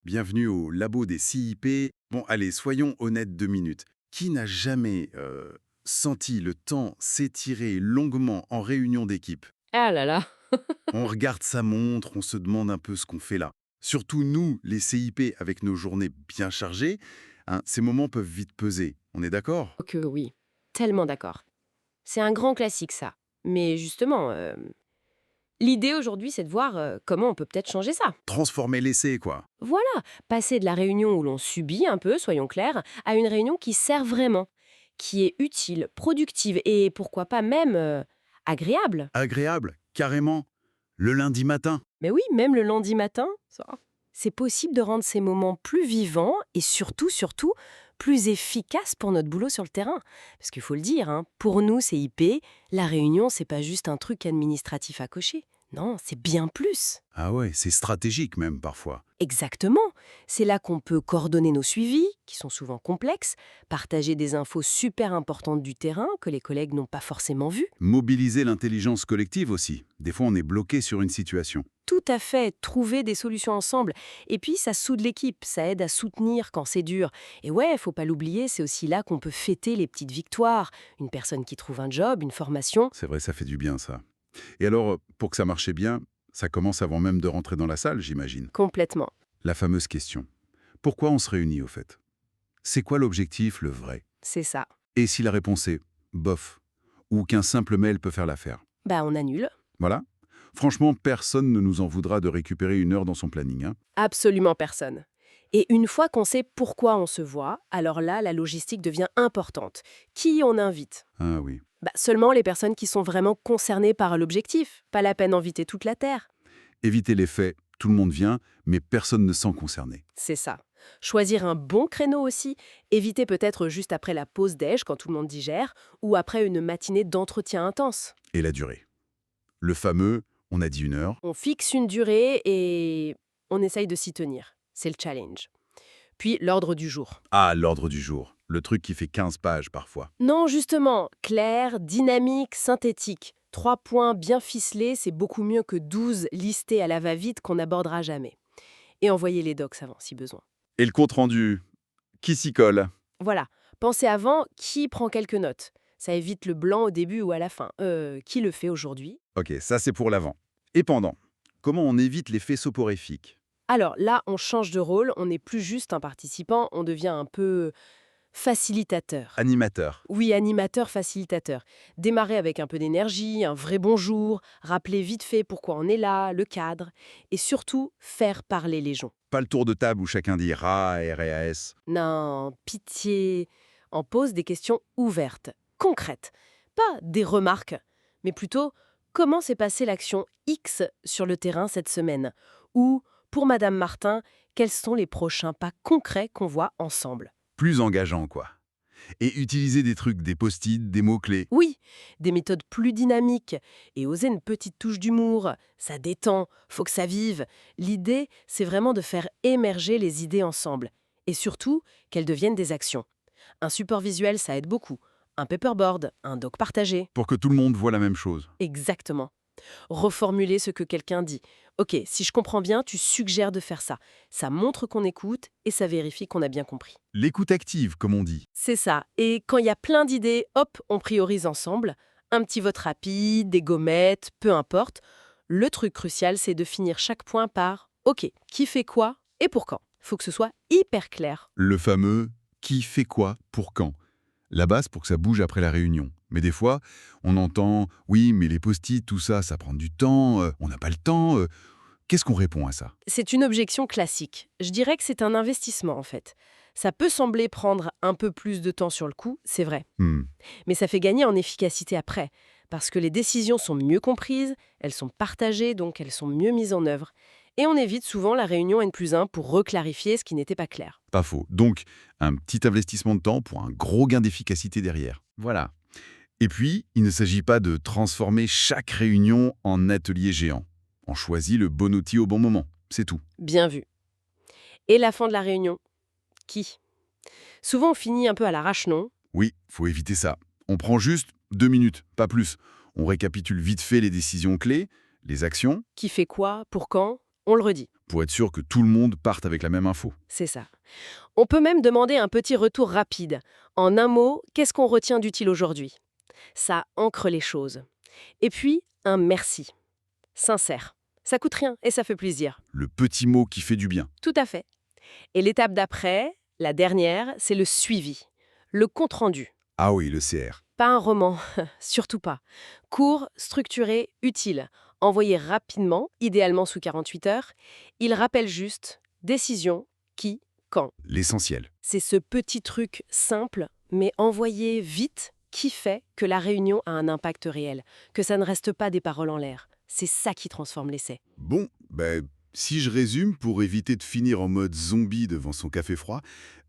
Bienvenue au labo des CIP. Bon, allez, soyons honnêtes 2 minutes. Qui n'a jamais senti le temps s'étirer longuement en réunion d'équipe? Ah là là! On regarde sa montre, on se demande un peu ce qu'on fait là. Surtout nous, les CIP, avec nos journées bien chargées, hein, ces moments peuvent vite peser. On est d'accord? Oh que oui, tellement d'accord. C'est un grand classique ça. Mais justement, l'idée aujourd'hui, c'est de voir, comment on peut peut-être changer ça. Transformer l'essai, quoi. Voilà, passer de la réunion où l'on subit un peu, soyons clairs, à une réunion qui sert vraiment, qui est utile, productive et pourquoi pas même, agréable. Agréable, carrément. Le lundi matin. Mais oui, même le lundi matin, ça c'est possible de rendre ces moments plus vivants et surtout, plus efficaces pour notre boulot sur le terrain. Parce qu'il faut le dire, hein, pour nous, CIP, la réunion, c'est pas juste un truc administratif à cocher. Non, c'est bien plus. Ah ouais, c'est stratégique même parfois. Exactement. C'est là qu'on peut coordonner nos suivis, qui sont souvent complexes, partager des infos super importantes du terrain que les collègues n'ont pas forcément vues. Mobiliser l'intelligence collective aussi. Des fois, on est bloqué sur une situation. Tout à fait, trouver des solutions ensemble. Et puis, ça soude l'équipe, ça aide à soutenir quand c'est dur. Et ouais, faut pas l'oublier, c'est aussi là qu'on peut fêter les petites victoires. Une personne qui trouve un job, une formation. C'est vrai, ça fait du bien, ça. Et alors, pour que ça marche bien, ça commence avant même de rentrer dans la salle, j'imagine. Complètement. La fameuse question. Pourquoi on se réunit, au fait? C'est quoi l'objectif, le vrai? C'est ça. Et si la réponse est bof, ou qu'un simple mail peut faire l'affaire? Bah, on annule. Voilà. Franchement, personne ne nous en voudra de récupérer 1 heure dans son planning, hein. Absolument personne. Et une fois qu'on sait pourquoi on se voit, alors là, la logistique devient importante. Qui on invite? Ah oui. Bah, seulement les personnes qui sont vraiment concernées par l'objectif. Pas la peine d'inviter toute la Terre. Éviter les faits, tout le monde vient, mais personne ne sent concerné. C'est ça. Choisir un bon créneau aussi, éviter peut-être juste après la pause déj quand tout le monde digère, ou après une matinée d'entretien intense. Et la durée. Le fameux, on a dit 1 heure. On fixe une durée et on essaye de s'y tenir. C'est le challenge. Puis l'ordre du jour. Ah, l'ordre du jour. Le truc qui fait 15 pages parfois. Non, justement, clair, dynamique, synthétique. 3 points bien ficelés, c'est beaucoup mieux que 12 listés à la va-vite qu'on n'abordera jamais. Et envoyer les docs avant, si besoin. Et le compte-rendu, qui s'y colle? Voilà, pensez avant qui prend quelques notes. Ça évite le blanc au début ou à la fin. Qui le fait aujourd'hui? Ok, ça c'est pour l'avant. Et pendant, comment on évite l'effet soporifique? Alors là, on change de rôle, on n'est plus juste un participant, on devient un peu facilitateur. Animateur. Oui, animateur, facilitateur. Démarrer avec un peu d'énergie, un vrai bonjour, rappeler vite fait pourquoi on est là, le cadre, et surtout faire parler les gens. Pas le tour de table où chacun dit RA, RAS. Non, pitié. On pose des questions ouvertes, concrètes. Pas des remarques, mais plutôt comment s'est passée l'action X sur le terrain cette semaine? Ou, pour Madame Martin, quels sont les prochains pas concrets qu'on voit ensemble? Plus engageant, quoi. Et utiliser des trucs, des post-it, des mots-clés. Oui, des méthodes plus dynamiques et oser une petite touche d'humour. Ça détend, faut que ça vive. L'idée, c'est vraiment de faire émerger les idées ensemble. Et surtout, qu'elles deviennent des actions. Un support visuel, ça aide beaucoup. Un paperboard, un doc partagé. Pour que tout le monde voit la même chose. Exactement. Reformuler ce que quelqu'un dit. Ok, si je comprends bien, tu suggères de faire ça. Ça montre qu'on écoute et ça vérifie qu'on a bien compris. L'écoute active, comme on dit. C'est ça. Et quand il y a plein d'idées, hop, on priorise ensemble. Un petit vote rapide, des gommettes, peu importe. Le truc crucial, c'est de finir chaque point par OK, qui fait quoi et pour quand. Faut que ce soit hyper clair. Le fameux qui fait quoi, pour quand. La base pour que ça bouge après la réunion. Mais des fois, on entend oui, mais les post-it, tout ça, ça prend du temps, on n'a pas le temps. Qu'est-ce qu'on répond à ça? C'est une objection classique. Je dirais que c'est un investissement en fait. Ça peut sembler prendre un peu plus de temps sur le coup, c'est vrai. Hmm. Mais ça fait gagner en efficacité après. Parce que les décisions sont mieux comprises, elles sont partagées, donc elles sont mieux mises en œuvre. Et on évite souvent la réunion N+1 pour reclarifier ce qui n'était pas clair. Pas faux. Donc, un petit investissement de temps pour un gros gain d'efficacité derrière. Voilà. Et puis, il ne s'agit pas de transformer chaque réunion en atelier géant. On choisit le bon outil au bon moment. C'est tout. Bien vu. Et la fin de la réunion? Qui? Souvent on finit un peu à l'arrache, non? Oui, faut éviter ça. On prend juste 2 minutes, pas plus. On récapitule vite fait les décisions clés, les actions. Qui fait quoi? Pour quand? On le redit. pour être sûr que tout le monde parte avec la même info. C'est ça. On peut même demander un petit retour rapide. En un mot, qu'est-ce qu'on retient d'utile aujourd'hui? Ça ancre les choses. Et puis, un merci. Sincère. Ça coûte rien et ça fait plaisir. Le petit mot qui fait du bien. Tout à fait. Et l'étape d'après, la dernière, c'est le suivi. Le compte-rendu. Ah oui, le CR. Pas un roman, surtout pas. Court, structuré, utile. Envoyé rapidement, idéalement sous 48 heures. Il rappelle juste décision, qui, quand. L'essentiel. C'est ce petit truc simple, mais envoyé vite, qui fait que la réunion a un impact réel, que ça ne reste pas des paroles en l'air. C'est ça qui transforme l'essai. Bon, si je résume, pour éviter de finir en mode zombie devant son café froid,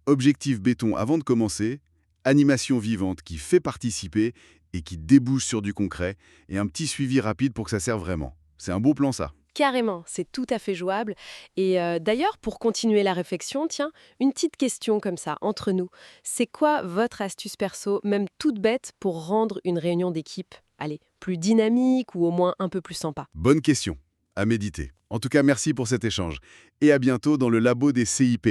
objectif béton avant de commencer, animation vivante qui fait participer et qui débouche sur du concret, et un petit suivi rapide pour que ça serve vraiment. C'est un beau plan, ça. Carrément, c'est tout à fait jouable. Et d'ailleurs, pour continuer la réflexion, tiens, une petite question comme ça, entre nous. C'est quoi votre astuce perso, même toute bête, pour rendre une réunion d'équipe, allez, plus dynamique ou au moins un peu plus sympa? Bonne question. À méditer. En tout cas, merci pour cet échange. Et à bientôt dans le labo des CIP.